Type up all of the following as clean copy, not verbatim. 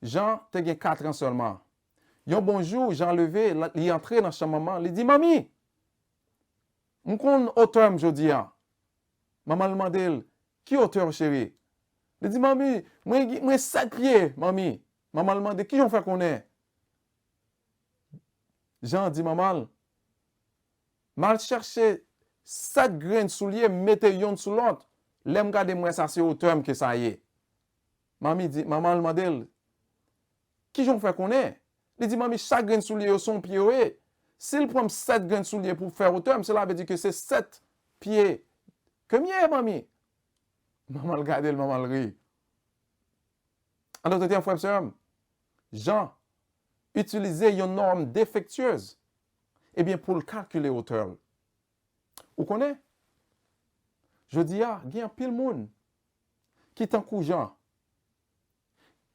Jean te gen 4 ans seulement. Yon bonjour, Jean levé, il entré dans sa maman, il dit, Mami, m'kon auteur jodi an. Maman demande, qui auteur chéri? Il dit, Mami, moi 7 pieds, Mami. Maman demande, qui j'en fait connaître? Jean dit, Maman, mal chercher 7 graines souliers, mettez yon sous l'autre. L'aime garder moi ça c'est auteur que ça y est. Maman demande, qui j'en fait connaître? Il dit, Mami, chaque graine soulier son pied. S'il prend 7 graines souliers pour faire auteur, cela veut dire que c'est 7 pieds. Combien, Mami? Maman regarde, maman rit. En d'autres termes, frères et sœurs, Jean utilisait une norme défectueuse pour le calculer hauteur. Vous connaissez? Je dis, il y a un pile monde qui t'en Jean,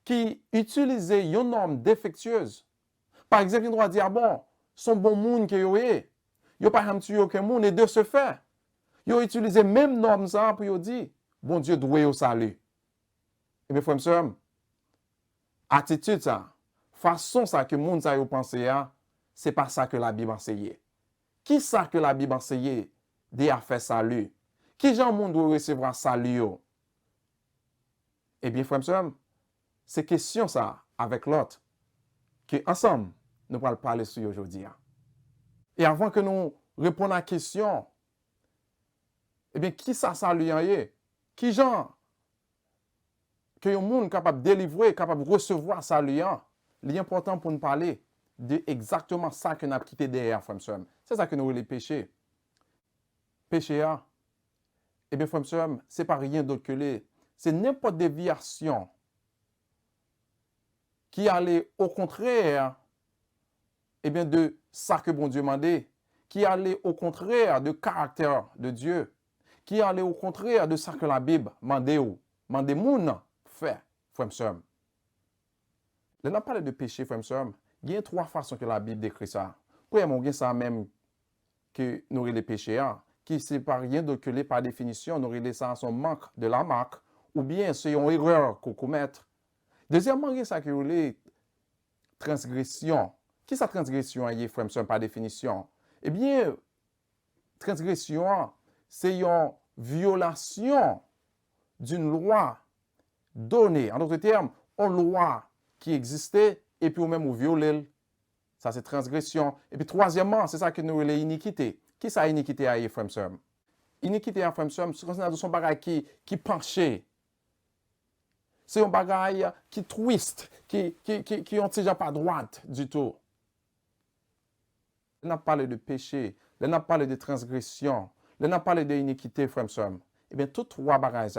qui utilisait une norme défectueuse. Par exemple, il doit dire, bon, son bon monde que vous avez, il n'y a pas un tuer aucun monde, et de ce fait, il a utilisé même norme ça pour dire, bon Dieu doit au salut. Et mes frères et sœurs, attitude ça, façon ça que monde ça yo pensé c'est pas ça que la Bible enseigne. Qui ça que la Bible enseigne de a fait salut? Qui gens monde doit recevoir salut yo? Eh bien frères et sœurs, c'est question ça avec l'autre que ensemble nous allons parler sur aujourd'hui. Et avant que nous répondions à la question, eh bien qui ça salut en qui gens que le monde capable de délivrer, capable de recevoir salut, l'important pour nous parler de exactement ça que nous avons quitté derrière, frères et sœurs. C'est ça que nous les péchés. Péché, eh bien, frères et sœurs, ce n'est pas rien d'autre que c'est n'importe déviation qui allait au contraire, de ça que bon Dieu m'a dit, qui allait au contraire du caractère de Dieu, qui allait au contraire de ça que la Bible m'a dit, moun fait, frères et sœurs. Là, on parle de péché, frères et sœurs. Il y a 3 façons que la Bible décrit ça. Premièrement, il y a ça même que nous les péchés, qui c'est pas rien d'autre que par définition, nous relève ça en son manque de la marque, ou bien c'est une erreur qu'on commet. Deuxièmement, il y a ça que les transgression. Qui sa transgression est, frères et sœurs, par définition? Eh bien, transgression, c'est une violation d'une loi donnée. En d'autres termes, une loi qui existait et puis ou même ou violer. Ça, c'est transgression. Et puis, troisièmement, c'est ça que nous les iniquité. Qui ça iniquité à frères et sœurs? Iniquité à frères et sœurs, c'est son bagage qui penché. C'est un bagage qui twist, qui ont déjà pas droite du tout. On a parlé de péché, on a parlé de transgression, on a parlé d'iniquité, frères et sœurs. Eh bien, tous 3 bagages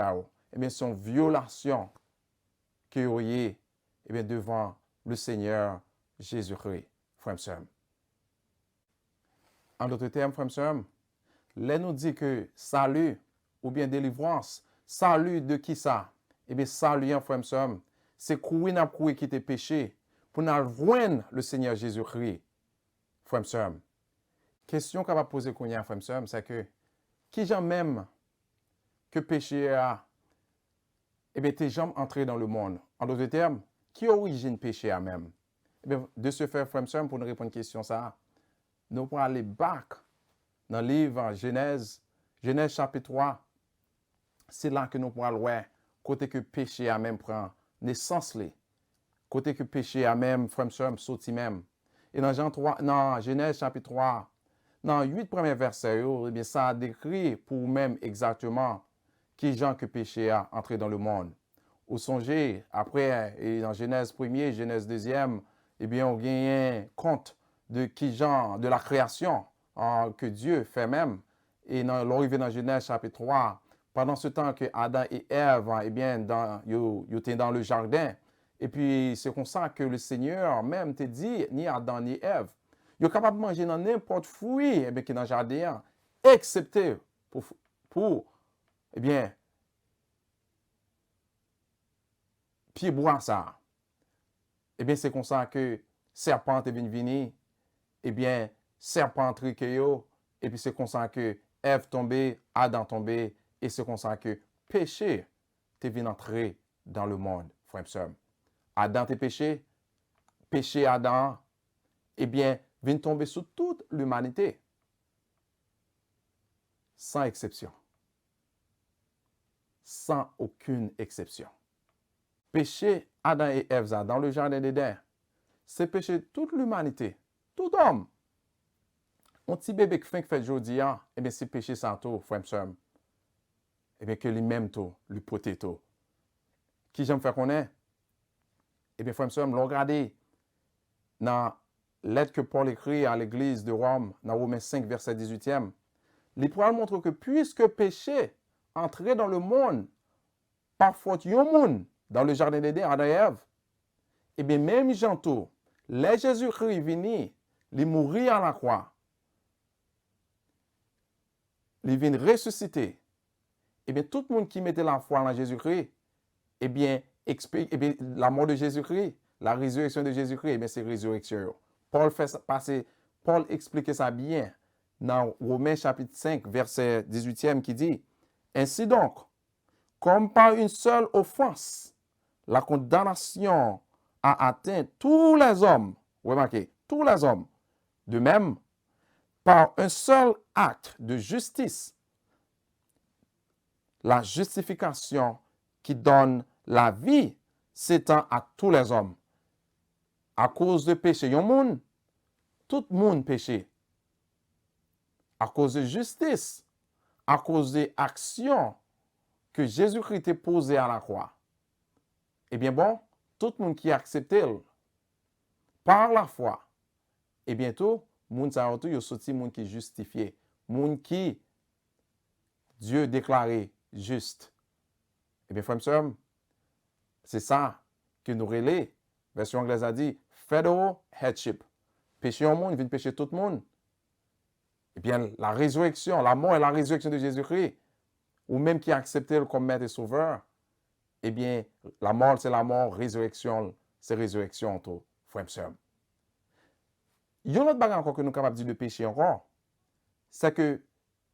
sont violations que vous voyez devant le Seigneur Jésus-Christ, frères et sœurs. En d'autres termes, frères et sœurs, là nous dit que salut ou bien délivrance, salut de qui ça? Eh bien, salut, frères et sœurs, c'est courir qui tes péchés pour nous rejoindre le Seigneur Jésus-Christ, frères et sœurs. Question qu'on va poser, frères et sœurs, c'est que qui j'aime même que péché a, eh bien, t'es jamais entré dans le monde. En d'autres termes, qui origine péché à même? Eh bien, de ce fait, frères et sœurs, pour nous répondre à une question, ça, nous pourrons aller back dans le livre Genèse chapitre 3. C'est là que nous pourrons voir côté que péché a même prend naissance, côté que péché a même, frères et sœurs, sorti même. Et dans Genèse chapitre 3, dans 8 premiers versets, eh bien, ça a décrit pour même exactement qui gens que péché a entré dans le monde. Ou songez, après, et dans Genèse 1er, Genèse 2e, eh bien, on gagne compte de qui gens, de la création que Dieu fait même. Et l'arrivée dans Genèse chapitre 3, pendant ce temps que Adam et Ève, eh bien, ils étaient dans le jardin. Et puis, c'est comme ça que le Seigneur même te dit, ni Adam ni Ève, ils sont capables de manger dans n'importe fruit qui est dans le jardin, excepté pour eh bien, pied bois ça. Eh bien, c'est comme ça que serpent est venu, eh bien, serpent triqué, et puis c'est comme ça que Ève tombée, Adam tombé, et c'est comme ça que péché est venu entrer dans le monde, frères et sœurs. Adam te péché, péché Adam, eh bien, vient tomber sur toute l'humanité, sans exception. Sans aucune exception. Péché Adam et Ève dans le jardin d'Éden, c'est péché toute l'humanité, tout homme. Un petit bébé qui fait aujourd'hui, eh bien, c'est péché sans tout, frère et sœur. Eh bien, que lui-même tout, lui poté tout. Qui j'aime faire connaître? Eh bien, frère et sœur, l'on regarde dans la lettre que Paul écrit à l'église de Rome, dans Romains 5, verset 18e, l'Épreuve montre que puisque péché entrait dans le monde, par faute d'un monde, dans le jardin d'Éden, Adam et Ève, eh bien, même Jean-tout, les Jésus-Christ venu, il mourit à la croix, il vient ressusciter, eh bien, tout le monde qui mettait la foi en Jésus-Christ, eh bien, la mort de Jésus-Christ, la résurrection de Jésus-Christ, eh bien, c'est résurrection. Paul expliquait ça bien dans Romains chapitre 5, verset 18e, qui dit, ainsi donc, comme par une seule offense, la condamnation a atteint tous les hommes, remarquez, tous les hommes, de même, par un seul acte de justice, la justification qui donne la vie s'étend à tous les hommes. À cause de péché, tout le monde péché. À cause de justice, à cause des actions que Jésus-Christ a posées à la croix. Eh bien bon, tout le monde qui a accepté par la foi, et bientôt, moun sa retour, il y a sorti moun qui est justifié, moun qui Dieu déclaré juste. Eh bien, frère et sœur, c'est ça que nous relais. Version anglaise a dit federal headship. Péché au monde, il vient pécher tout le monde. Eh bien, la résurrection, la mort et la résurrection de Jésus-Christ, ou même qui a accepté le comme maître et sauveur, eh bien, la mort, c'est la mort, résurrection, c'est résurrection, tout, frère et sœur. Il y a un autre bagage encore que nous sommes capables de dire de péché encore, c'est que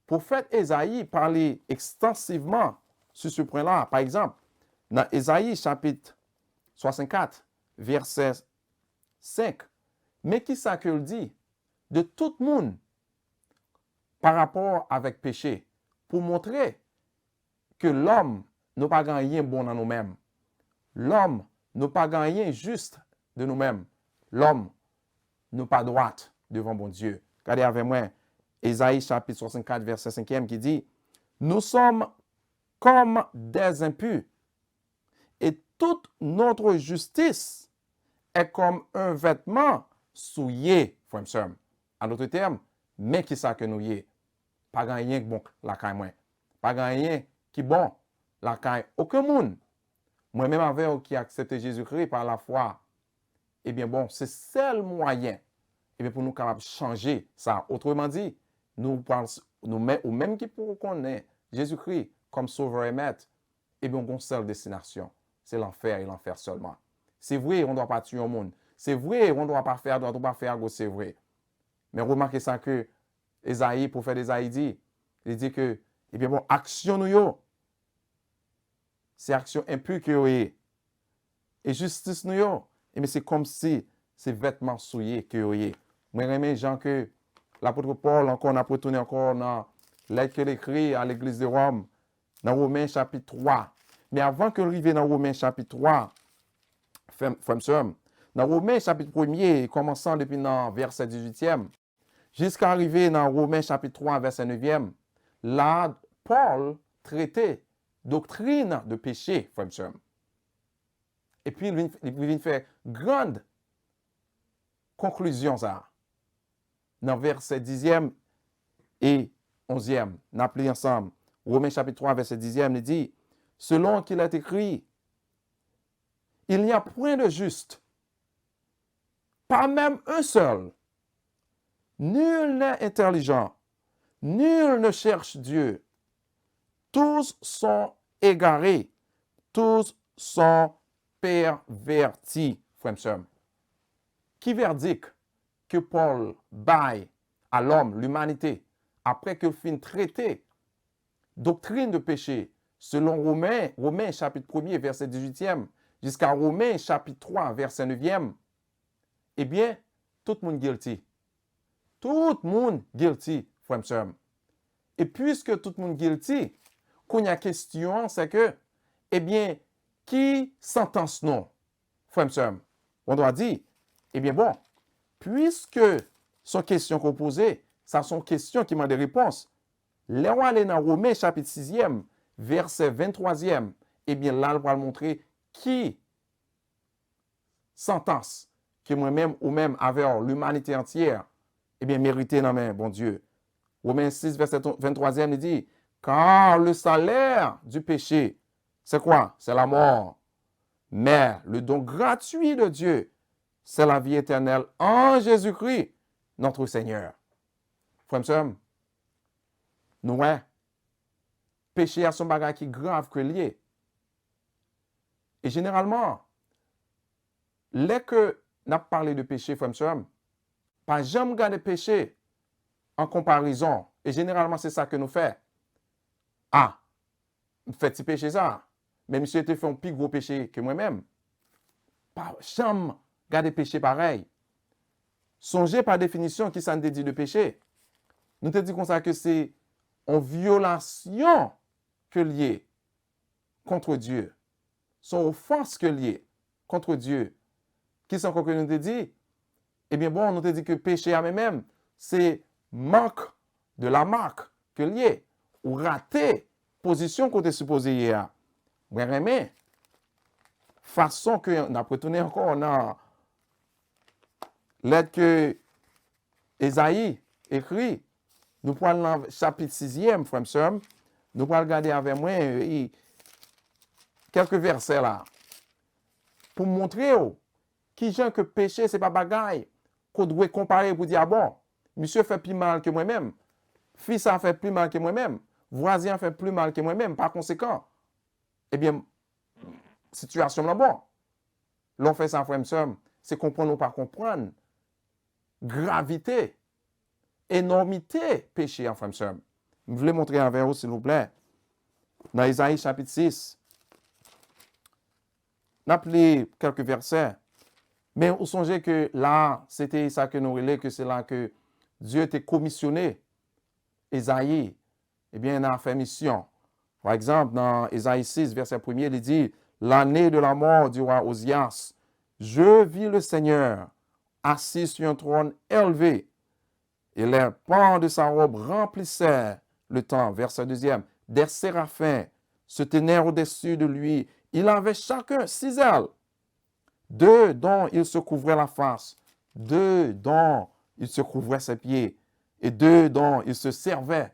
prophète Ésaïe parlait extensivement sur ce point-là. Par exemple, dans Ésaïe chapitre 64, verset 5, mais qui ça que dit? De tout le monde par rapport avec péché, pour montrer que l'homme n'a pas gagné bon dans nous-mêmes. L'homme n'a pas gagné juste de nous-mêmes. L'homme n'a pas droite devant bon Dieu. Regardez avec moi, Ésaïe chapitre 64, verset 5e qui dit, nous sommes comme des impurs et toute notre justice est comme un vêtement souillé, frère et sœur. En d'autres termes, mais qui ça que nous y est? Pas gagné bon la caille moi. Pas gagné qui bon la caille aucun monde. Moi-même avec qui a accepté Jésus-Christ par la foi. Eh bien bon, c'est seul moyen pour nous capables de changer ça. Autrement dit, nous ou même qui pour connaître Jésus-Christ comme sauveur et maître, eh bien on a une seule destination. C'est l'enfer et l'enfer seulement. C'est vrai, on ne doit pas tuer le monde. C'est vrai, on ne doit pas faire, c'est vrai. Mais remarquez ça que Esaïe, prophète Esaïe dit, il dit que, eh bien bon, action nous c'est action impure que et justice nous et mais c'est comme si c'est vêtements souillés que yo. Moi j'aime Jean que l'apôtre Paul encore n'a retourné encore dans lettre qu'il écrit à l'église de Rome dans Romains chapitre 3. Mais avant que arrive dans Romains chapitre 3, dans Romains chapitre 1er, commençant depuis dans verset 18e, jusqu'à arriver dans Romains chapitre 3, verset 9e, là, Paul traitait doctrine de péché, frère. Et puis, il vient faire grande conclusion, ça. Dans verset 10e et 11e, nous appelons ensemble. Romains chapitre 3, verset 10e, il dit, selon qu'il est écrit, il n'y a point de juste, pas même un seul. Nul n'est intelligent, nul ne cherche Dieu. Tous sont égarés, tous sont pervertis, frère et sœur. Qui verdict que Paul baille à l'homme, l'humanité, après qu'il fin traité doctrine de péché, selon Romains chapitre 1er, verset 18e, jusqu'à Romains chapitre 3, verset 9e, eh bien, tout le monde guilty. Tout le monde guilty, frère et sœur. Et puisque tout le monde guilty, qu'on y a question, c'est que, eh bien, qui sentence non, frère et sœur? On doit dire, eh bien bon, puisque son question qu'on posait, ça sont questions qui m'ont des réponses. Là, on aller dans Romains chapitre 6e, verset 23e, eh bien là, on va montrer qui sentence que moi-même ou même avec l'humanité entière, eh bien mérité dans mes bon Dieu. Romains 6, verset 23e, il dit, car le salaire du péché, c'est quoi? C'est la mort. Mais le don gratuit de Dieu, c'est la vie éternelle en Jésus-Christ, notre Seigneur. Frère et sœur, nous, ouais, péché à son bagage qui est grave que lié. Et généralement, dès que nous avons parlé de péché, frère et sœur, pas jamais garder péché en comparaison. Et généralement, c'est ça que nous faisons. Ah, faites-il péché ça? Mais monsieur te fait un plus gros péché que moi-même. Pas jamais garder péché pareil. Songez par définition qui s'en dédie de péché. Nous te disons comme ça que c'est en violation que lié contre Dieu. Son offense que lié contre Dieu. Qui sont que nous te dit? Eh bien bon, nous te dit que péché à même, c'est manque de la marque que lié. Ou raté position qu'on est supposé y a. Mais façon que on a retourné encore dans lettre que Ésaïe écrit, nous prenons dans le chapitre 6e, frère et sœur, nous allons regarder avec moi quelques versets là, pour montrer qui gens que péché, c'est pas bagaille, qu'on doit comparer pour dire, ah bon, monsieur fait plus mal que moi-même, fils a fait plus mal que moi-même, voisin fait plus mal que moi-même, par conséquent, eh bien, situation là bon. L'on fait ça, frère et sœur, c'est comprendre ou pas comprendre. Gravité, énormité, péché, en frère et sœur. Je voulais montrer avec vous, s'il vous plaît. Dans Isaïe chapitre 6, on a appelé quelques versets. Mais vous songez que là, c'était ça que nous relais, que c'est là que Dieu était commissionné. Isaïe, eh bien, il a fait mission. Par exemple, dans Isaïe 6, verset 1er, il dit, l'année de la mort du roi Osias, je vis le Seigneur assis sur un trône élevé, et les pans de sa robe remplissaient le temps. Verset 2e, des séraphins se tenaient au-dessus de lui. Il avait chacun 6 ailes, 2 dont il se couvrait la face, 2 dont il se couvrait ses pieds, et 2 dont il se servait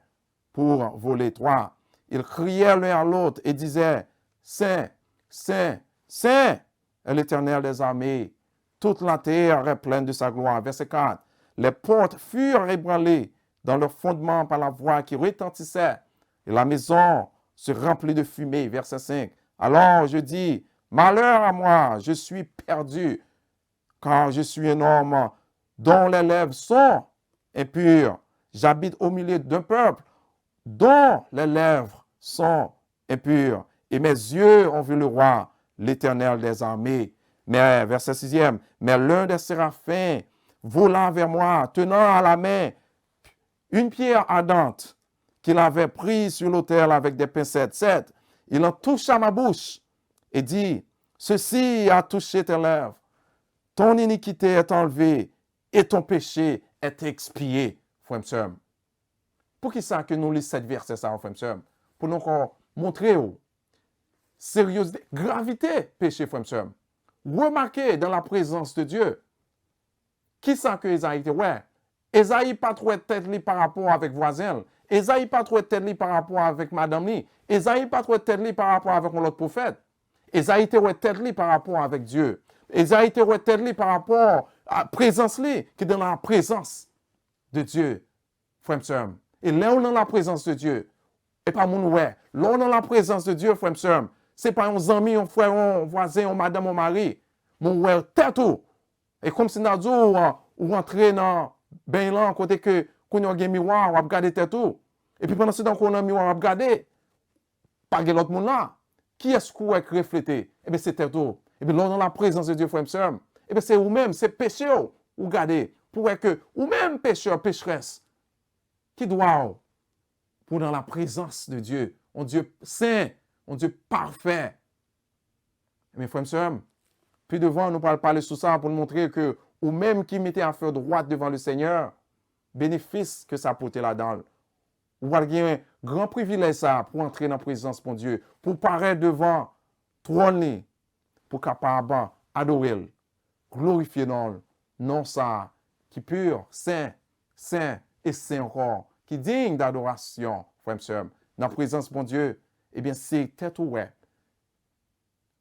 pour voler. 3. Ils criaient l'un à l'autre et disaient, Saint, Saint, Saint est l'Éternel des armées. Toute la terre est pleine de sa gloire. Verset 4. Les portes furent ébranlées dans leur fondement par la voix qui retentissait, et la maison se remplit de fumée. Verset 5. Alors je dis, malheur à moi, je suis perdu, car je suis un homme dont les lèvres sont impures. J'habite au milieu d'un peuple dont les lèvres sont impures. Et mes yeux ont vu le roi, l'Éternel des armées. Mais, verset 6e, mais l'un des séraphins volant vers moi, tenant à la main une pierre ardente qu'il avait prise sur l'autel avec des pincettes. 7. Il en toucha ma bouche et dit, ceci a touché tes lèvres. Ton iniquité est enlevée et ton péché est expié, frère et sœur. Pour qui ça que nous lisons cette verset, ça, frère et sœur? Pour nous montrer sérieuseté, gravité, péché, frère et sœur. Remarquez dans la présence de Dieu. Qui ça que Esaïe était? Ouais. Esaïe pas trop tête li par rapport avec voisin. Esaïe pas trop tête li par rapport avec madame li. Esaïe pas trop tête li par rapport avec l'autre prophète. Esaïe était tête li par rapport avec Dieu. Esaïe était tête li par rapport à la présence li, qui est dans la présence de Dieu, frère et sœur. Et là, on est dans la présence de Dieu. Et pas mon ouais. Là, on est dans la présence de Dieu, frère et sœur. C'est pas un ami, un frère, un voisin, un madame, un mari. Mon ouais, tête tout. Et comme si nous ou rentrer dans ben là, côté que qu'on a un miroir, on va regarder tête tout. Et puis pendant ce temps qu'on a un miroir, on va regarder, pas l'autre monde là. Qui est-ce qu'on est reflété? Eh bien, c'est tête tout. Et Et bien, dans la présence de Dieu, frère et sœur, et bien, c'est vous-même, c'est péché, ou regardez, pour que vous-même pécheur, pécheresse, qui doit, pour dans la présence de Dieu, un Dieu saint, un Dieu parfait. Mais frère et sœur, puis devant, nous parler sur ça pour nous montrer que, ou même qui mettait à faire droite devant le Seigneur, bénéfice que ça apportait là-dedans. Ou avez un grand privilège ça pour entrer dans la présence de Dieu, pour paraître devant trône, pour capable adorer, glorifier non, non ça, qui pur, saint, saint et saint encore, qui digne d'adoration, frère et sœur, dans la présence de Dieu, eh bien, c'est tête ouais.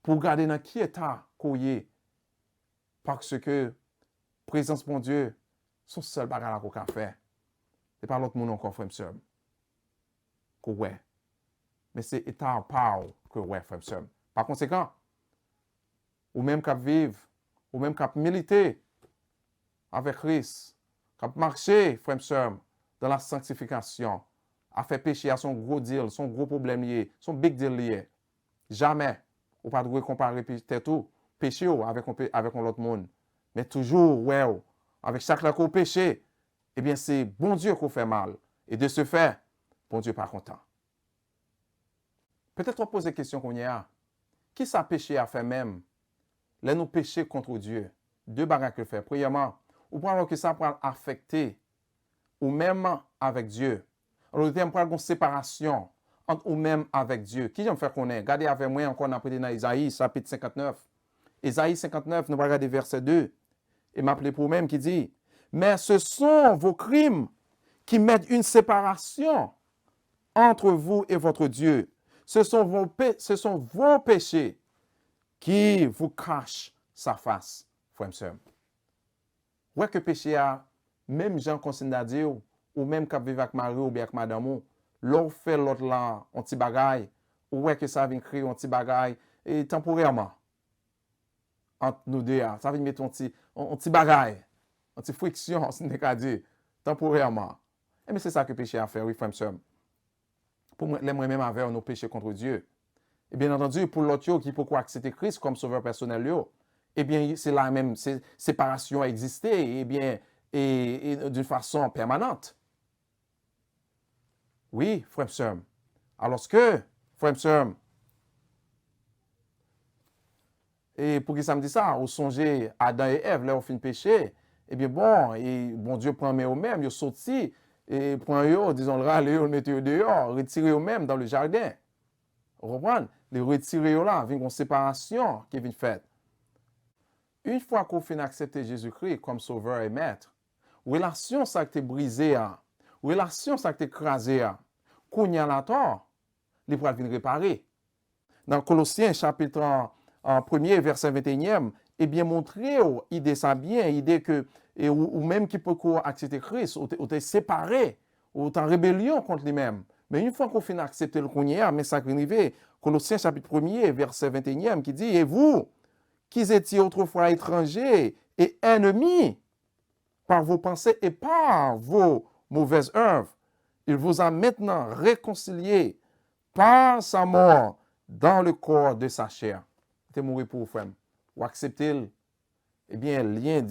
Pour garder dans qui état qu'on y est, parce que présence de Dieu, son seul bagage qu'on a fait. C'est pas l'autre monde encore, frère et sœur. Que ouais. Mais c'est état par que ouais, frère et sœur. Par conséquent, ou même qu'à vivre, ou même qu'à militer avec Christ, qu'à marcher, frère et sœur, dans la sanctification, à faire péché à son gros deal, son gros problème lié, son big deal lié. Jamais, ou pas de comparer peut-être tout, péché avec un autre monde. Mais toujours, ouais, avec chaque fois qu'on péché, eh bien, c'est bon Dieu qu'on fait mal. Et de ce fait, bon Dieu pas content. Peut-être on pose des questions qu'on y a. Qui ça péché à faire même? Là, nous pécher contre Dieu. Deux bagages que faire. Premièrement, ou pour avoir que ça peut affecter, ou même avec Dieu. Alors, deuxième point, une séparation entre ou même avec Dieu. Qui j'aime faire connaître? Regardez avec moi encore après dans Isaïe, chapitre 59. Isaïe 59, nous allons regarder verset 2. Et m'appeler pour même qui dit, mais ce sont vos crimes qui mettent une séparation entre vous et votre Dieu. Ce sont vos péchés qui vous cachent sa face, frère et sœur. Ouais que péché a, même Jean consigne à dire, ou même quand vivre avec Marie ou bien avec madame, l'on fait l'autre là, un petit bagaille, ou ouais que ça vient créer un petit bagaille, et temporairement, entre nous deux, ça vient mettre un petit bagaille, un petit friction, si n'est qu'à dire, temporairement. Et mais c'est ça que péché a fait, oui, frère et sœur. Pour moi-même avec nos péchés contre Dieu. Et bien entendu, pour l'autre qui peut accepter Christ comme sauveur personnel, eh bien, c'est la même séparation a existé, eh bien, et d'une façon permanente. Oui, frère et sœur. Alors que, frère et sœur, et pour qui ça me dit ça, au songer Adam et Ève, là, au fin de péché, eh bien, bon Dieu prend eux-mêmes, ils sont sortis, et prend eux, disons, le râler, le mettre dehors, retirer eux-mêmes dans le jardin. Vous comprenez? Les retirer là, avec une séparation qui vient faite. Une fois qu'on finit d'accepter Jésus-Christ comme sauveur et maître, relation ça qui est brisée, relation ça qui est écrasée, qu'on y a la tort, les pourra venir réparer. Dans Colossiens chapitre 1er, verset 21e, et bien montré, idée ça bien, idée que, ou même qui peut accepter Christ, ou t'es séparé, ou t'es en rébellion contre lui-même. Mais une fois qu'on finit d'accepter le qu'on y a, mais ça qui arrive, Colossiens chapitre 1er, verset 21e, qui dit, et vous, qui étiez autrefois étrangers et ennemis par vos pensées et par vos mauvaises œuvres, il vous a maintenant réconciliés par sa mort dans le corps de sa chair. T'es mort pour vous, frère. Ou accepter, eh bien, lien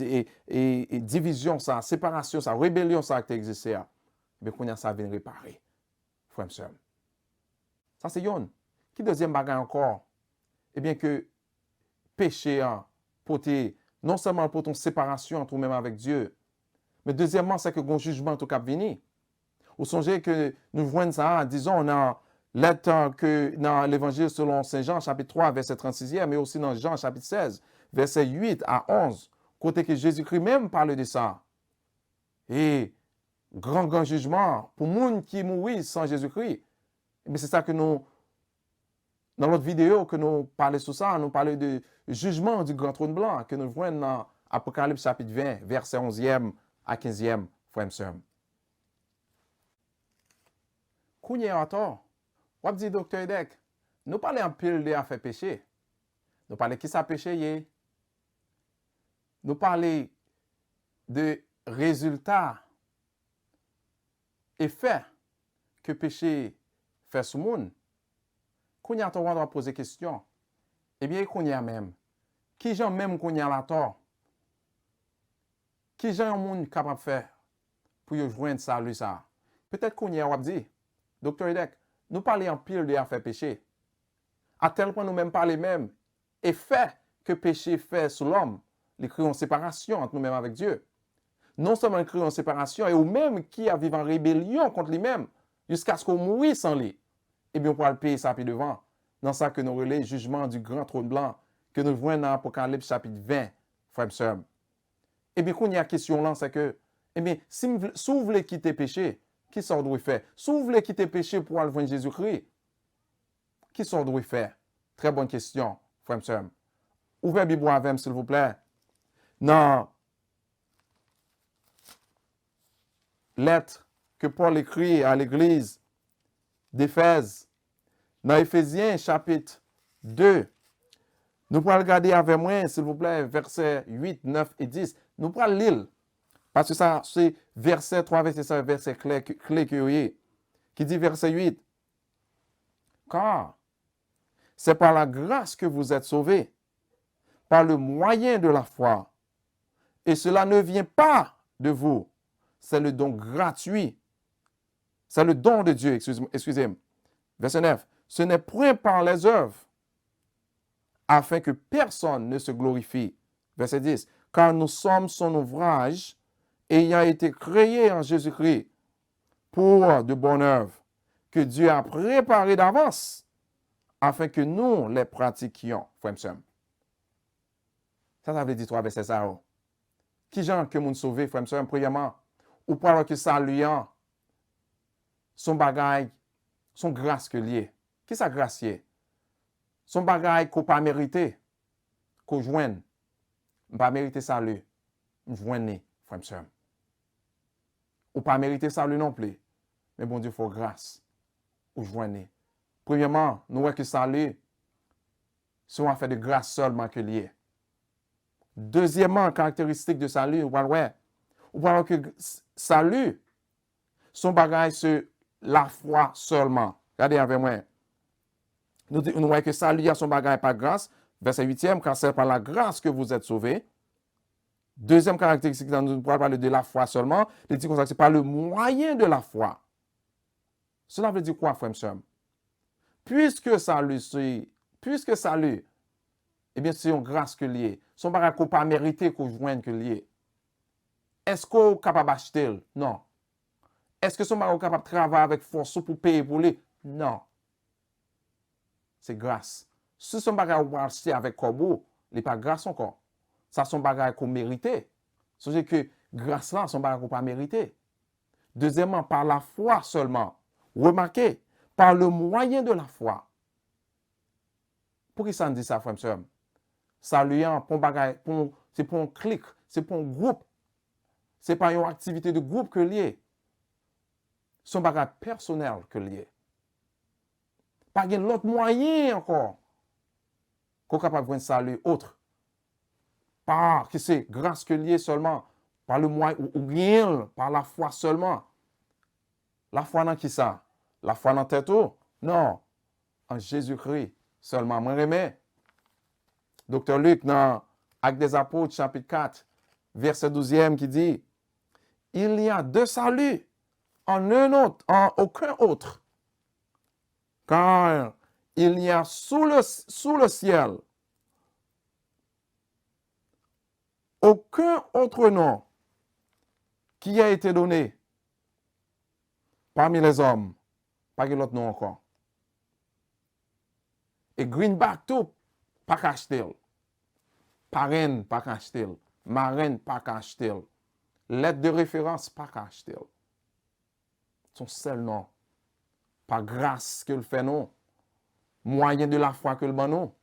et division, ça, séparation, ça, rébellion, ça qui existait. Mais qu'on a ça vient réparer, frère et sœur. Ça, c'est yon. Qui deuxième bagage encore? Eh bien, que péché, non seulement pour ton séparation entre nous-mêmes avec Dieu, mais deuxièmement, c'est que le jugement tout cap venu. Vous songez que nous voyons ça, disons, dans l'évangile selon Saint Jean, chapitre 3, verset 36e, mais aussi dans Jean, chapitre 16, verset 8 à 11, côté que Jésus-Christ même parle de ça. Et grand jugement pour les gens qui mourent sans Jésus-Christ. Mais c'est ça que nous, dans notre vidéo, que nous parlons sur ça, nous parlons de jugement du grand trône blanc, que nous voyons dans Apocalypse chapitre 20, verset 11e à 15e, frère et sœur. Kounye à tort, wap dit docteur Dek, nous parlons en pile de affaires péché. Nous parlons qui ça péché Nous parlons de résultats, effets que péché fait sur le monde. Kounye à tort, on doit poser question. Eh bien, kounye même, Qui j'en même qu'on y a la tort? Qui j'en monde capable de faire pour y joindre salut ça? Peut-être qu'on y a dit, Docteur Edek, nous parlons en pile de affaires péché. À tel point nous même parler même effet que péché fait sur l'homme, les créons en séparation entre nous-mêmes avec Dieu. Non seulement les créons en séparation, et ou même qui a vécu en rébellion contre lui-même, jusqu'à ce qu'on mourit sans lui. Eh bien, on pourra le payer ça puis devant. Dans ça que nous relais jugement du grand trône blanc, que nous voyons dans Apocalypse chapitre 20, frères et sœurs. Eh bien, quand il y a question là, c'est que, eh bien, si vous voulez quitter péché, qui sort doit faire? Si vous voulez quitter péché pour aller voir Jésus-Christ, qui sort doit faire? Très bonne question, frères et sœurs. Ouvrez la Bible avec moi, s'il vous plaît. Dans lettre que Paul écrit à l'église d'Éphèse, dans Éphésiens chapitre 2, nous pourrons regarder avec moi, s'il vous plaît, versets 8, 9 et 10. Nous pourrons lire, parce que ça, c'est verset 3, verset clé qui dit verset 8. Car c'est par la grâce que vous êtes sauvés, par le moyen de la foi. Et cela ne vient pas de vous. C'est le don gratuit. C'est le don de Dieu, excusez-moi. Verset 9. Ce n'est point par les œuvres, afin que personne ne se glorifie. Verset 10. Car nous sommes son ouvrage, ayant été créés en Jésus-Christ pour de bonnes œuvres, que Dieu a préparées d'avance, afin que nous les pratiquions. Frère, ça veut dire trois versets ça. Qui gens que nous sauver, frère, premièrement, ou par que saluant son bagage, son grâce que lié. Qui ça gracier? Son bagage qu'on pas mérité, qu'on joigne. Pas mérité salut. Joigne, frère, ou pas mérité salut non plus. Mais bon Dieu, faut grâce. Ou joigne. Premièrement, nous voyons que salut, c'est un affaire de grâce seulement que lié. Deuxièmement, caractéristique de salut, ou voir que salut, son bagage c'est la foi seulement. Regardez avec moi. Nous voyons que salut a son bagage par grâce. Verset 8e, car c'est par la grâce que vous êtes sauvés. Deuxième caractéristique, nous pourrons parler de la foi seulement. Il dit que c'est par le moyen de la foi. Cela veut dire quoi, frère et sœur? Puisque salut, eh bien, c'est une grâce que lié. Son bagage qu'on pas mérité qu'on joigne que lié. Est-ce qu'on est capable d'acheter? Non. Est-ce que son bagage est capable de travailler avec force pour payer pour lui? Non. C'est grâce. Si son bagage est acheté avec corbeau, il n'est pas grâce encore. Ça, son bagage qu'on mérité. C'est que grâce là, son bagage qu'on pas mérité. Deuxièmement, par la foi seulement. Remarquez, par le moyen de la foi. Pour qui ça dit ça, frère et sœur? Saluant, c'est pour un clic, c'est pour un groupe. C'est pas une activité de groupe que lié. Son bagage personnel que lié. Pas de l'autre moyen encore qu'on est capable de saluer autre. Par que c'est grâce que lié seulement, par le moyen ou rien, par la foi seulement. La foi dans qui ça? La foi dans tête ou? Non, en Jésus-Christ seulement. Moi, remets. Docteur Luc, dans Actes des Apôtres, chapitre 4, verset 12e, qui dit, il y a deux saluts, en aucun autre. Car il y a sous le ciel aucun autre nom qui a été donné parmi les hommes. Pas que l'autre nom encore. Et Greenback tout, pas qu'acheter. Parraine, pas qu'acheter. Marraine, pas qu'acheter. Lettre de référence, pas qu'acheter. Son seul nom. Par grâce que le fait non. Moyen de la foi que le bon non.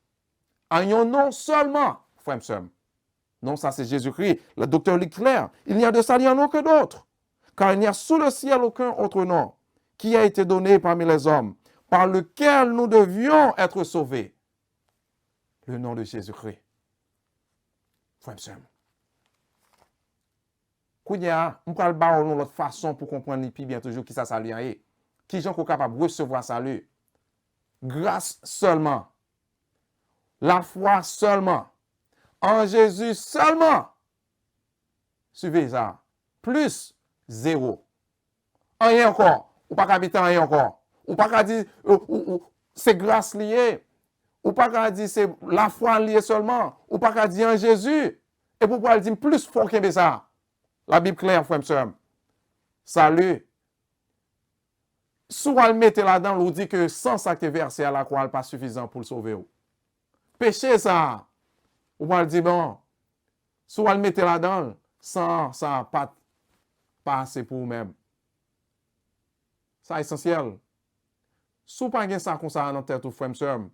En un nom seulement, frère et sœur. Non, ça c'est Jésus-Christ. Le docteur Leclerc. Il n'y a de salut en aucun autre. Car il n'y a sous le ciel aucun autre nom qui a été donné parmi les hommes, par lequel nous devions être sauvés. Le nom de Jésus-Christ. Frère et sœur. Kounya, on parle pas de l'autre façon pour comprendre plus bien toujours qui ça salut est. Qui gens sont capables de recevoir salut. Grâce seulement. La foi seulement. en Jésus seulement. Suivez ça. Plus 0. Rien encore. Ou pas qu'habiter rien encore. Ou pas qu'à dire, c'est grâce liée. Ou pas qu'à dire, c'est la foi liée seulement. Ou pas qu'à dire en Jésus. Et pourquoi elle dit plus fort que ça? La Bible claire, frère, monsieur. Salut. Soit elle mette là-dedans, on dit que sans ça qui est versé à la croix, n'est pas suffisant pour le sauver. Péché ça. Ou pas elle dit bon. Soit elle mette là-dedans, sans ça, pas assez pour vous-même. Ça est essentiel. Si vous n'avez pas ça comme ça dans la tête, frère, monsieur,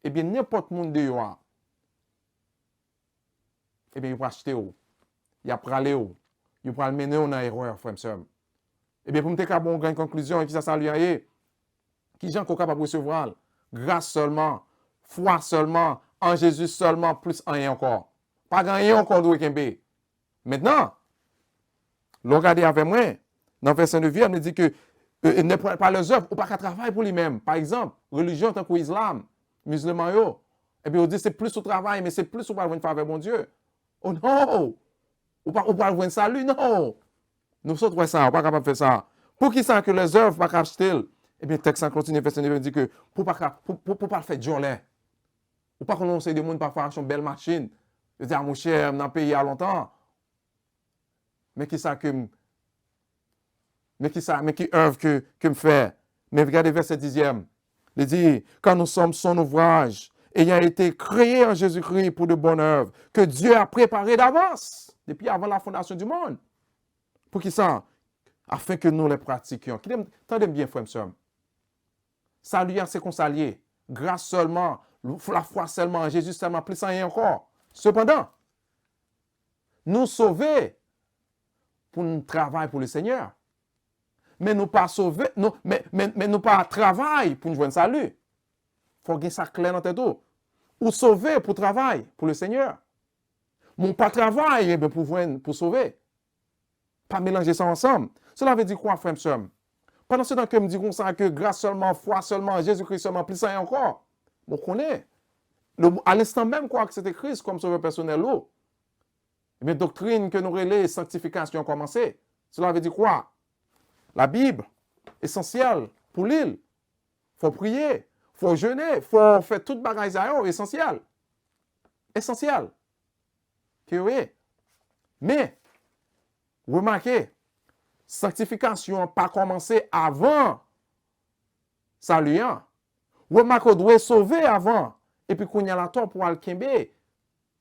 eh bien, n'importe monde de vous, eh bien, il va acheter, il va prendre, il va mener dans l'erreur, frère, monsieur. Eh bien, pour me faire une grande conclusion, et qui ça lui a qui gens sont capables de recevoir, grâce seulement, foi seulement, en Jésus seulement, plus rien encore. Pas rien encore de Kembe. Maintenant, regardez avec moi, dans le verset 9, il me dit que ne prend pas leurs œuvres ou pas qu'à travailler pour lui-même. Par exemple, religion tant qu'islam, musulman, et puis on dit c'est plus au travail, mais c'est plus au pas avoir une faveur, bon Dieu. Oh non! Ou pas avoir un salut, non! Nous sommes ça, on n'est pas capable de faire ça. Pour qui ça que les œuvres pas capable de eh bien, le texte continue, verset 9 dit que pour pas faire journée, ou pas qu'on sait des gens pas faire une belle machine, je dis à mon cher, dans le pays il y a longtemps, mais qui ça que mais qui œuvre que me fait. Mais regardez verset 10e. Il dit, quand nous sommes son ouvrage, ayant été créés en Jésus-Christ pour de bonnes œuvres, que Dieu a préparé d'avance, depuis avant la fondation du monde. Pour qui ça? Afin que nous les pratiquions. Tendez bien, frère, monsieur. Salut, c'est qu'on s'allie. Grâce seulement, la foi seulement, Jésus seulement, plus rien encore. Cependant, nous sauver pour nous travailler pour le Seigneur. Mais nous pas sauver, mais nous pas travailler pour nous joindre salut. Il faut que ça clair dans tête. Ou sauver pour travail pour le Seigneur. Mon pas travail pour sauver. Pas mélanger ça ensemble. Cela veut dire quoi, frère, sœur? Pendant ce temps que me dit comme ça que grâce seulement, foi seulement, Jésus-Christ seulement, plus rien encore. On connaît. À l'instant même, quoi, que c'était Christ comme sauveur personnel. Mais doctrine que nous relais, sanctification commencé. Cela veut dire quoi? La Bible, essentielle pour l'île. Il faut prier, il faut jeûner, il faut faire toute bagaille essentiel. Essentiel. Oui. Mais, remarquez, sanctification n'a pas commencé avant salut. Remarquez, on doit sauver avant. Et puis, qu'on y a la temps pour aller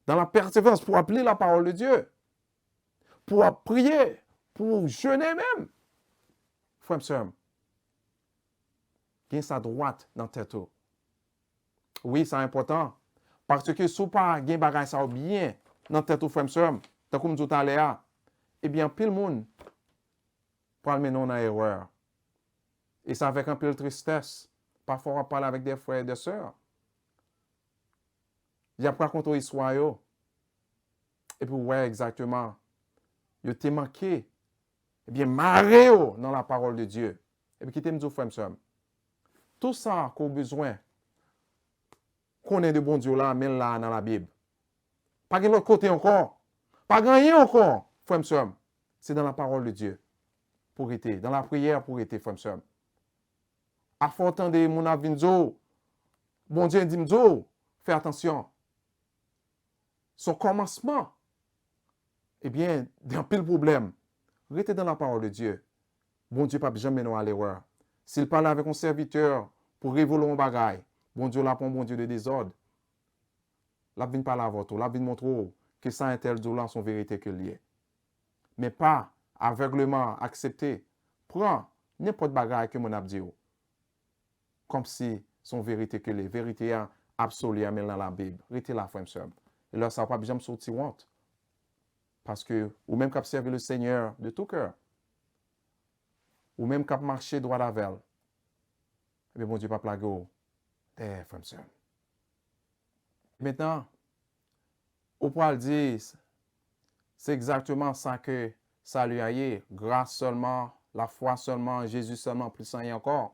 dans la persévérance, pour appeler la parole de Dieu. Pour prier, pour jeûner même. Frère, sœur, gagne sa droite dans tête. Oui, c'est important. Parce que si vous pas gagne bagage ça bien dans tête, frère, sœur, tant comme tout à l'heure, eh bien, pile monde pour le mener dans l'erreur. Et ça avec un peu de tristesse. Parfois, on parle avec des frères et des sœurs. Il y a pas contre l'histoire. Et puis, ouais, exactement. Il t'est manqué. Eh bien, marrez dans la parole de Dieu. Et puis, qui t'aime dire, frère, sœur. Tout ça qu'on a besoin, qu'on ait de bon Dieu là, mais là, dans la Bible. Pas de l'autre côté encore. Pas rien encore, frère, sœur. C'est dans la parole de Dieu. Pour être. Dans la prière, pour être, frère, sœur. À fort entendre mon avinzo. Bon Dieu dit, fais attention. Son commencement, eh bien, d'un pile problème. Restez dans la parole de Dieu. Bon Dieu, pas jamais nous à l'erreur. S'il parle avec un serviteur pour révoler un bagaille, bon Dieu, là, pour un bon Dieu de désordre. La vie ne parle à votre, la vie montre que ça, un tel Dieu là, son vérité que lié. Mais pas aveuglement accepter. Prends n'importe bagaille que mon abdi. Comme si son vérité que les vérités absolues dans la Bible. Restez là, frère, sœur. Et là, ça ne va pas jamais sortir honte. Parce que, ou même qu'à servir le Seigneur de tout cœur, ou même qu'à marcher droit avec elle, mais bon Dieu, pas plaguer frère, sœur. Maintenant, au point de dire, c'est exactement ça que ça lui a eu, grâce seulement, la foi seulement, Jésus seulement, plus rien encore.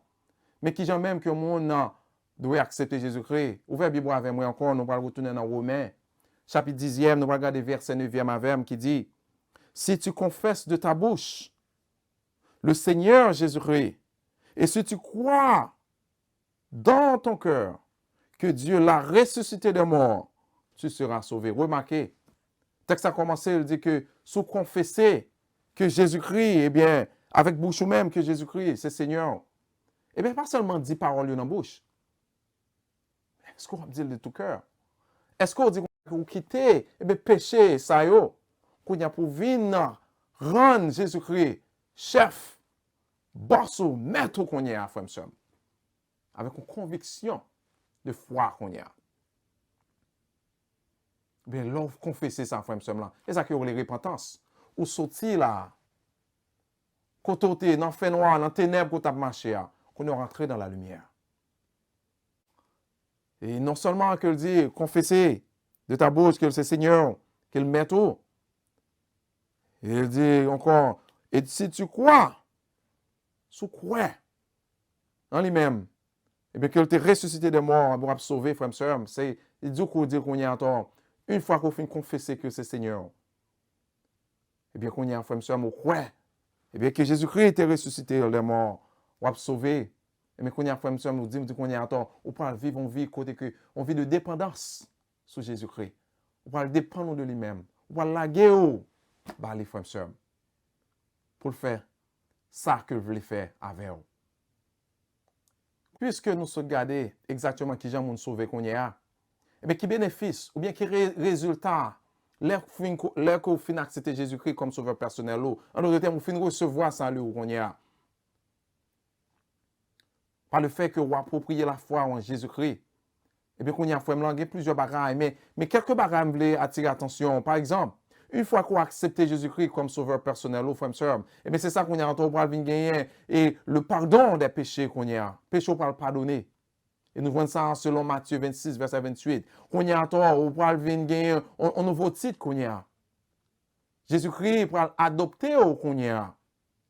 Mais qui j'aime même que le monde doit accepter Jésus-Christ. Ouvrez la Bible avec moi encore, nous allons retourner dans Romains, chapitre 10e, nous regardons verset 9e à 20 qui dit, si tu confesses de ta bouche le Seigneur Jésus-Christ, et si tu crois dans ton cœur que Dieu l'a ressuscité de mort, tu seras sauvé. Remarquez, le texte a commencé, il dit que si vous confessez que Jésus-Christ, eh bien, avec bouche ou même que Jésus-Christ, c'est Seigneur, eh bien, pas seulement 10 paroles dans la bouche. Est-ce qu'on va dire de tout cœur? Est-ce qu'on dit que vous quittez, eh bien, péché, ça y est, qu'on y a pour venir rendre Jésus-Christ chef, boss ou maître qu'on y a, frère, monsieur, avec une conviction de foi qu'on y a. Bien, là, vous confessez ça, frère, monsieur, là. Et ça qui est les repentances. Ou sortir là, côté, dans le fait noir, dans les ténèbres qu'on a marché, qu'on est rentré dans la lumière. Et non seulement qu'il dit, confesser de ta bouche que c'est Seigneur, qu'il met tout. Il dit encore, et si tu crois, sous quoi, en lui-même, et bien qu'il t'ait ressuscité de mort pour sauver, frère, sœur, c'est du coup dire qu'on y a encore, une fois qu'on finit confesser que c'est Seigneur, et bien qu'on y a, frère, sœur, on croit, et bien que Jésus-Christ était ressuscité de mort, on va sauver. Mais qu'on y a, frère, nous dit qu'on y a encore, on peut vivre, on vit côté que, on vit de dépendance sur Jésus-Christ. On peut dépendre de lui-même. On peut laguer les frères, sœurs, pour le faire, ça que vous voulez faire avec vous. Puisque nous sommes gardés exactement qui j'aime nous sauver qu'on y a, et bien qui bénéfice, ou bien qui résultat, l'air qu'on finit accepter Jésus-Christ comme sauveur personnel, en d'autres termes, on finit recevoir ça lui qu'on y a. Par le fait que vous appropriez la foi en Jésus-Christ. Et bien qu'on y a plusieurs bagailles, mais quelques bagailles voulaient attirer l'attention. Par exemple, une fois qu'on a accepté Jésus-Christ comme sauveur personnel, frère et sœur, et bien c'est ça qu'on y a entendu pour gagner et le pardon des péchés qu'on y a. Péché pour le pardonner. Et nous voyons ça selon Matthieu 26, verset 28. Qu'on y a entendu pour gagner un nouveau titre qu'on y a. Jésus-Christ pour adopter qu'on y a.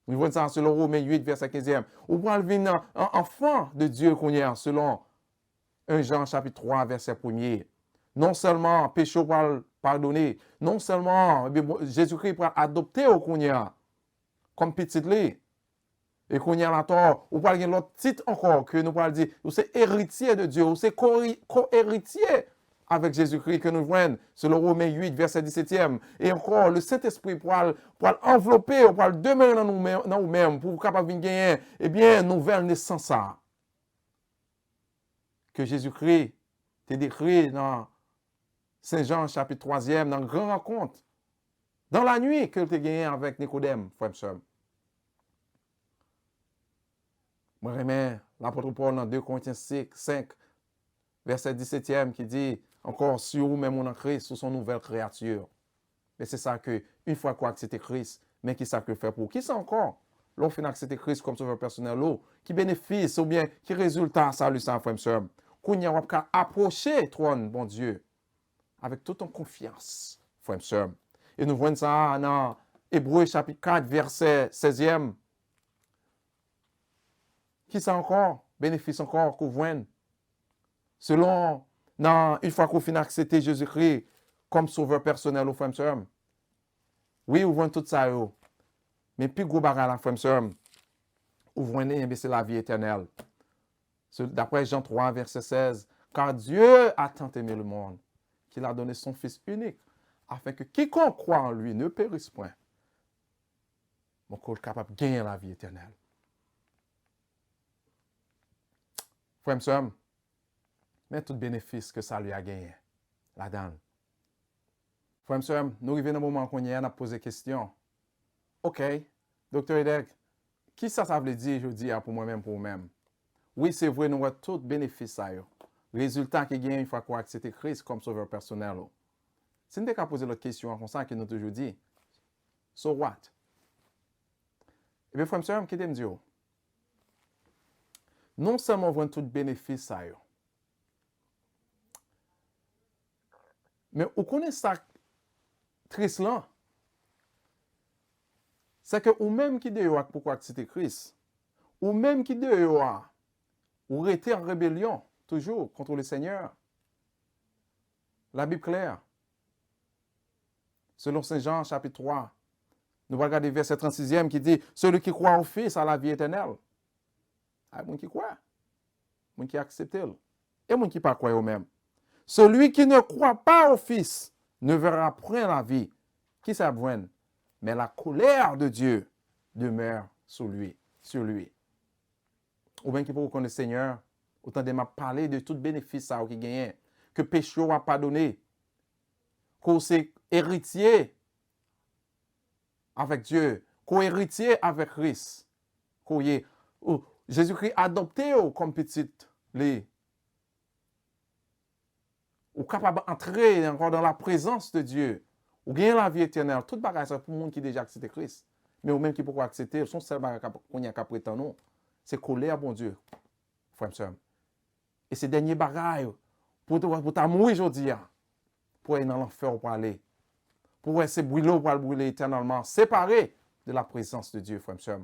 Nous voyons ça selon Romains 8, verset 15e. Ou pour devenir un enfant de Dieu qu'on y a, selon 1 Jean chapitre 3, verset 1er. Non seulement péché pour pardonner, non seulement Jésus-Christ pour adopter qu'on y a, comme petit lit. Et qu'on y a là, ou pour avoir l'autre titre encore, que nous pourrons dire, ou c'est héritier de Dieu, ou c'est co-héritier avec Jésus-Christ que nous voyons, selon Romains 8, verset 17e. Et encore, le Saint-Esprit pour envelopper, pour demeurer dans nous-mêmes, pour capable de gagner, eh bien, nouvelle naissance. Que Jésus-Christ est décrit dans Saint Jean, chapitre 3e, dans la grande rencontre, dans la nuit que tu as gagné avec Nicodème, frère et sœur. Moi, j'aime l'apôtre Paul dans 2 Corinthiens 5, verset 17e, qui dit encore, si vous-même en Christ, vous sont une nouvelle créature. Mais c'est ça que, une fois qu'on a accepté Christ, mais qui ça que fait pour qui ça encore? L'on fait accepter Christ comme sauveur personnel, qui bénéficie ou bien qui résulte à salut, ça, frère et sœur. Qu'on y a qu'à approcher trône, bon Dieu, avec toute en confiance, frère et sœur. Et nous voyons ça dans Hébreux chapitre 4, verset 16e. Qui ça encore? Bénéfice encore qu'on voit. Selon, une fois qu'on finit accepter Jésus-Christ comme sauveur personnel, frère et sœur. Oui, vous voyez tout ça, mais plus gros bagage, la frère et sœur, vous voyez, c'est la vie éternelle. D'après Jean 3, verset 16, car Dieu a tant aimé le monde qu'il a donné son Fils unique, afin que quiconque croit en lui ne périsse point, mais qu'il soit capable de gagner la vie éternelle. Frère et sœur, mais tout bénéfice que ça lui a gagné, la donne. Frère et sœur, nous arrivons dans le moment qu'on y a, on a posé question. OK, docteur Edek, qui ça veut dire, je dis, pour moi-même, pour vous-même? Oui, c'est vrai, nous avons tout bénéfice à eux. Résultat qui gagne une fois qu'on a accepté Christ comme sauveur personnel. Si nous avons posé l'autre question, comme ça, qui nous toujours dit, so what? Eh bien, frère et sœur, qui me dit, non seulement nous avons tout bénéfice à eux, mais vous connaissez ça triste là? C'est que ou même qui de pourquoi accepter Christ, ou même qui de ou rester en rébellion, toujours, contre le Seigneur. La Bible claire. Selon Saint Jean, chapitre 3, nous allons regarder verset 36e qui dit, celui qui croit au Fils a la vie éternelle. Ah, moun qui croit, moun qui accepte, et moun qui pas croit au même. Celui qui ne croit pas au Fils ne verra point la vie. Qui s'abouenne? Mais la colère de Dieu demeure sur lui. Ou bien qui peut reconnaître le Seigneur, autant de m'a parlé de tout bénéfice ça qui gagne, que péché a pardonné, qu'on c'est héritier avec Dieu, qu'on héritier avec Christ, qu'on y Jésus-Christ adopté comme petite les ou capable d'entrer encore dans la présence de Dieu, ou gagner la vie éternelle. Tout bagage c'est pour le monde qui déjà accepté Christ. Mais ou même qui pourquoi accepter, son seul bagage qu'on y a qu'à prétendre, c'est colère bon Dieu. Frère et sœur. Et ces derniers bagages pour ta mourir aujourd'hui, pour aller dans l'enfer pour aller. Pour essayer de brûler pour brûler éternellement, séparé de la présence de Dieu, frère et sœur.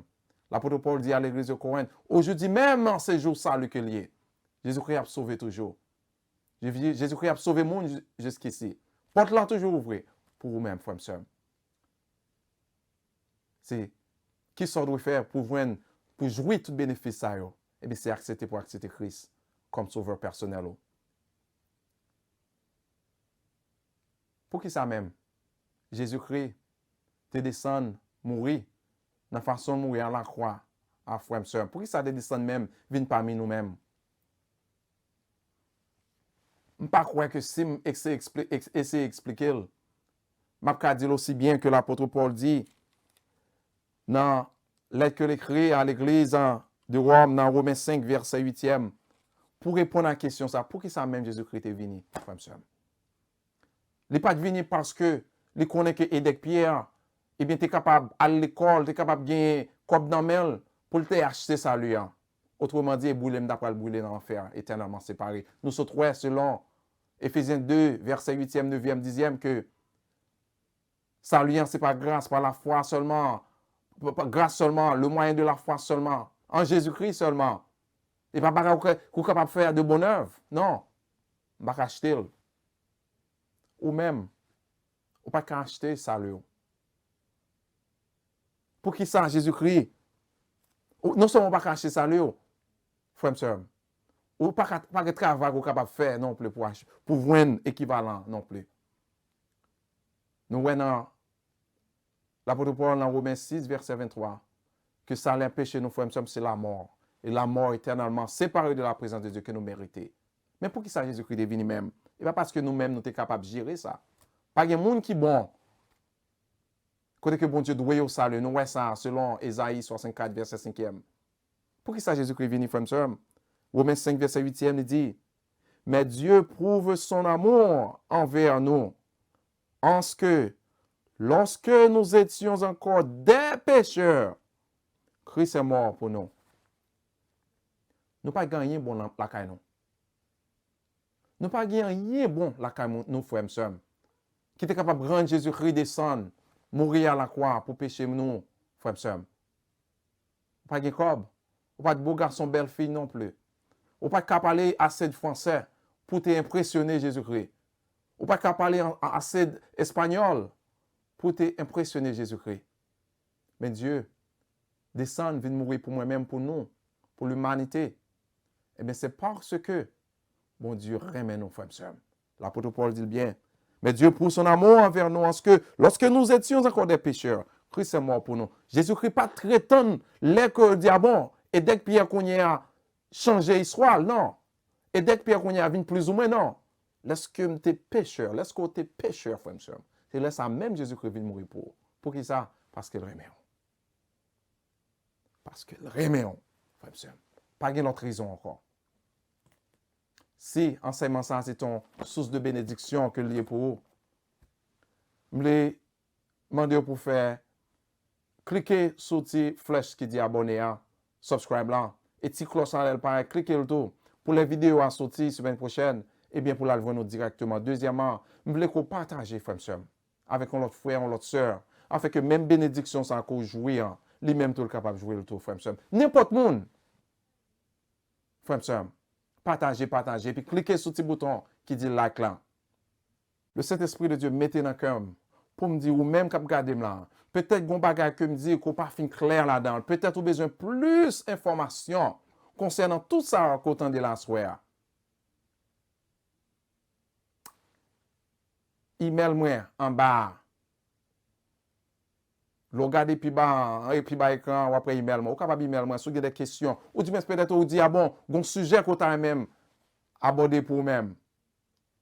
L'apôtre Paul dit à l'église de Corinthe, aujourd'hui même en ces jours salut que lié, Jésus-Christ a sauvé toujours. Jésus-Christ a sauvé le monde jusqu'ici. Porte-la toujours ouverte pour vous-même, frère et sœur. C'est qui ça doit faire pour jouir tout bénéfice ça, eh bien, c'est accepter pour accepter Christ comme sauveur personnel. Pour qui ça même? Jésus-Christ te descend, mourir, dans la façon de mourir à la croix, à frère et sœur. Pour qui ça te descend même, vient parmi nous-mêmes? Je ne pas croire que si je essaie d'expliquer, je vais dire aussi bien que l'apôtre Paul dit dans lettre que l'écrit à l'église de Rome, dans Romains 5, verset 8e, pour répondre à la question, ça, pour qui ça même Jésus-Christ est venu, frère et sœur? Il n'est pas venu parce que il connaît que Édec Pierre, eh bien, tu es capable d'aller à l'école, tu es capable de gagner comme dans mail pour te acheter ça lui. Autrement dit, brûler d'après brûler dans l'enfer, éternellement séparé. Nous sommes trois selon Éphésiens 2, verset 8e, 9e, 10e, que salut, c'est pas grâce, par la foi seulement, grâce seulement, le moyen de la foi seulement, en Jésus-Christ seulement. Et pas qu'on capable de faire de bonnes œuvres. Non. On va acheter. Ou même, on ne peut pas acheter salut. Pour qui ça, Jésus-Christ? Non seulement on ne peut pas acheter salut, frère et sœur. Ou pas de travail qu'on est capable de faire non plus pour voir équivalent non plus. Nous voyons l'apôtre Paul dans Romains 6, verset 23, que ça l'a péché nous, frère et sœur, c'est la mort. Et la mort éternellement séparée de la présence de Dieu que nous méritons. Mais pour qui ça, Jésus-Christ est venu même? Et pas parce que nous-mêmes, nous sommes capables de gérer ça. Pas de monde qui est bon. Côté que bon Dieu doit au salut, nous voyons ça selon Ésaïe 64, verset 5e. Pour qui ça, Jésus-Christ est venu, frère et sœur? Romains 5, verset 8e, il dit, mais Dieu prouve son amour envers nous, en ce que, lorsque nous étions encore des pécheurs, Christ est mort pour nous. Nous pas gagné bon la caille nous. Nous pas gagné bon la caille nous, frères et sœurs. Qui était capable de rendre Jésus-Christ descendre, mourir à la croix pour pécher nous, frères et sœurs. Pas de cob, pas de beau garçon, belle fille non plus. Ou pas qu'à parler assez de français pour t'impressionner Jésus-Christ. Ou pas qu'à parler assez d'espagnol pour t'impressionner Jésus-Christ. Mais Dieu descend, vient mourir pour moi-même, pour nous, pour l'humanité. Eh bien, c'est parce que, bon Dieu, remet nos frères et sœurs. L'apôtre Paul dit bien. Mais Dieu prouve son amour envers nous, en ce que, lorsque nous étions encore des pécheurs, Christ est mort pour nous. Jésus-Christ pas traitant les que le diable, et dès que Pierre qu'on y a changé l'histoire, non. Et dès que Pierre qu'on y a venu plus ou moins, non. Lorsque tu es pécheur, lorsque tu es pécheur, frère et sœur, c'est là ça même Jésus-Christ vient mourir pour. Pour qui ça? Parce qu'il remet. Parce qu'il remet, frère et sœur. Pas une autre raison encore. Si enseignement ça, c'est ton source de bénédiction que lié pour vous, je vais demander pour faire cliquer sur la flèche qui dit abonner, subscribe là, et si cloche en pareil, cliquez le tout pour les vidéos à sortir semaine prochaine, et bien pour la voir nous directement. Deuxièmement, je voulais qu'on partage, frère et sœur, avec notre frère, notre sœur, afin que même bénédiction ça qu'on jouer, lui-même tout capable de jouer le tout, frère et sœur. N'importe monde, frère et sœur. Partagez, puis cliquez sur ce petit bouton qui dit like là. Le Saint-Esprit de Dieu mettez dans le cœur pour me dire ou même k'ap gade là. Peut-être gon bagay que me dit qu'on pas fin clair là-dedans. Peut-être ou besoin plus d'informations concernant tout ça qu'on tende la soir. Email moi en bas. Lo gade pi ba écran ou après email moi. Ou capable email moi si vous avez des questions. Ou du moins peut-être ou dit ah bon, gon sujet qu'on t'a même aborder pour même.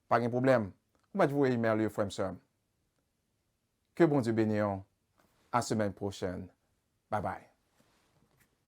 Pas de problème. Ou va vous email le frère sœur. Que bon Dieu bénisse. À semaine prochaine. Bye bye.